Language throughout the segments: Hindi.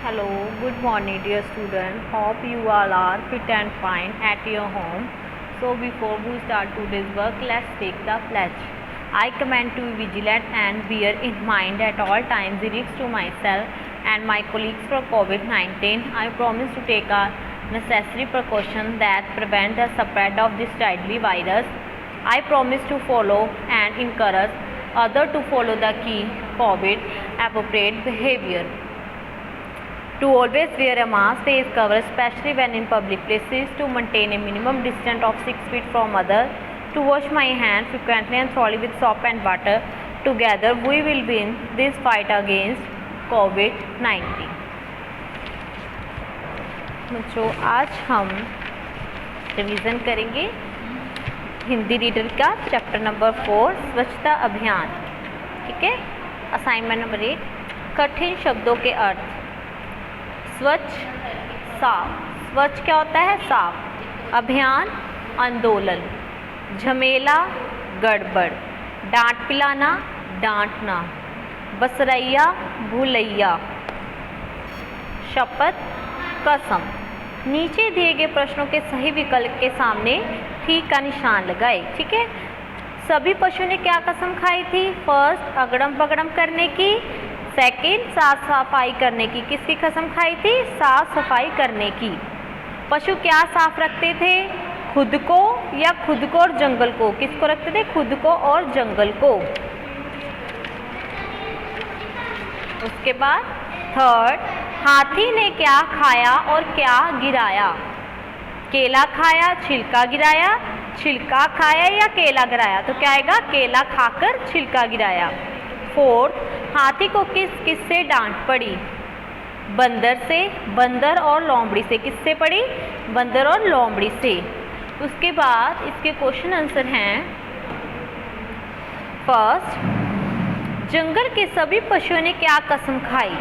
Hello, good morning dear student. Hope you all are fit and fine at your home. So before we start today's work, let's take the pledge. I command to be vigilant and bear in mind at all times the risks to myself and my colleagues for COVID-19. I promise to take all necessary precautions that prevent the spread of this deadly virus. I promise to follow and encourage others to follow the key COVID appropriate behavior. To always wear a mask, face cover, especially when in public places, to maintain a minimum distance of 6 feet from others, to wash my hands frequently and thoroughly with soap and water. Together we will win this fight against COVID-19. बच्चों, आज हम रिवीजन करेंगे हिंदी रीडर का चैप्टर नंबर 4 स्वच्छता अभियान। ठीक है। असाइनमेंट नंबर 1, कठिन शब्दों के अर्थ। स्वच्छ, साफ। स्वच्छ क्या होता है? साफ। अभियान, आंदोलन। झमेला, गड़बड़। डांट पिलाना, डांटना। बसरैया, भूलैया। शपथ, कसम। नीचे दिए गए प्रश्नों के सही विकल्प के सामने ठीक का निशान लगाए। ठीक है। सभी पशुओं ने क्या कसम खाई थी? फर्स्ट, अगड़म पगड़म करने की। सेकंड, साफ सफाई करने की। किसकी कसम खाई थी? साफ सफाई करने की। पशु क्या साफ रखते थे? खुद को या खुद को और जंगल को? किसको रखते थे? खुद को और जंगल को। उसके बाद थर्ड, हाथी ने क्या खाया और क्या गिराया? केला खाया, छिलका गिराया। छिलका खाया या केला गिराया? तो क्या आएगा? केला खाकर छिलका गिराया। फोर्थ, हाथी को किस से डांट पड़ी? बंदर से। बंदर और लोमड़ी से। किससे पड़ी? बंदर और लोमड़ी से। उसके बाद इसके क्वेश्चन आंसर हैं। फर्स्ट, जंगल के सभी पशुओं ने क्या कसम खाई?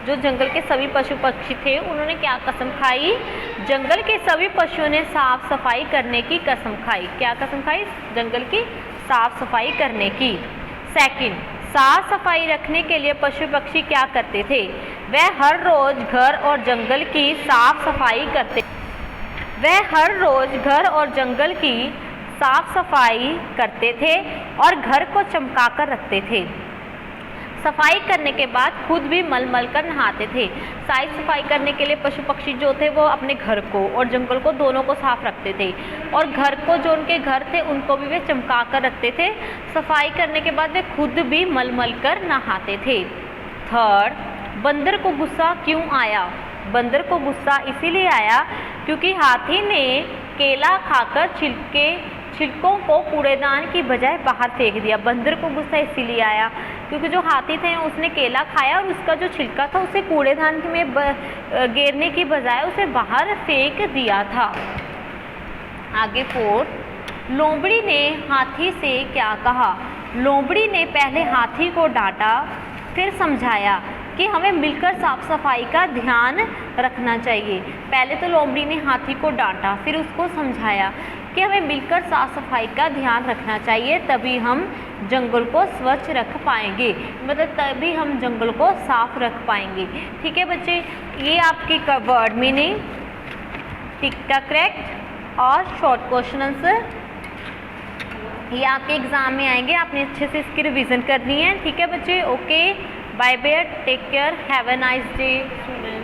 जो जंगल के सभी पशु पक्षी थे उन्होंने क्या कसम खाई? जंगल के सभी पशुओं ने साफ सफाई करने की कसम खाई। क्या कसम खाई? जंगल की साफ सफाई करने की। सेकंड, साफ सफाई रखने के लिए पशु पक्षी क्या करते थे? वह हर रोज घर और जंगल की साफ सफाई करते थे और घर को चमकाकर रखते थे। सफाई करने के बाद खुद भी मल कर नहाते थे। साफ सफाई करने के लिए पशु पक्षी जो थे वो अपने घर को और जंगल को दोनों को साफ रखते थे और घर को, जो उनके घर थे, उनको भी वे चमका कर रखते थे। सफाई करने के बाद वे खुद भी मल कर नहाते थे। थर्ड, बंदर को गुस्सा क्यों आया? बंदर को गुस्सा इसीलिए आया क्योंकि हाथी ने केला खाकर छिलकों को कूड़ेदान की बजाय बाहर फेंक दिया। बंदर को गुस्सा इसीलिए आया क्योंकि जो हाथी थे उसने केला खाया और उसका जो छिलका था उसे कूड़ेदान में गिरने की बजाय उसे बाहर फेंक दिया था। आगे फोर्थ, लोमड़ी ने हाथी से क्या कहा? लोमड़ी ने पहले हाथी को डांटा, फिर समझाया कि हमें मिलकर साफ सफाई का ध्यान रखना चाहिए। पहले तो लोमड़ी ने हाथी को डांटा, फिर उसको समझाया कि हमें मिलकर साफ सफाई का ध्यान रखना चाहिए, तभी हम जंगल को स्वच्छ रख पाएंगे, मतलब तभी हम जंगल को साफ रख पाएंगे। ठीक है बच्चे, ये आपकी वर्ड मीनिंग, टिक का करेक्ट और शॉर्ट क्वेश्चन आंसर ये आपके एग्जाम में आएंगे। आपने अच्छे से इसकी रिवीजन करनी है। ठीक है बच्चे, okay, bye bye, take care, have a nice day student.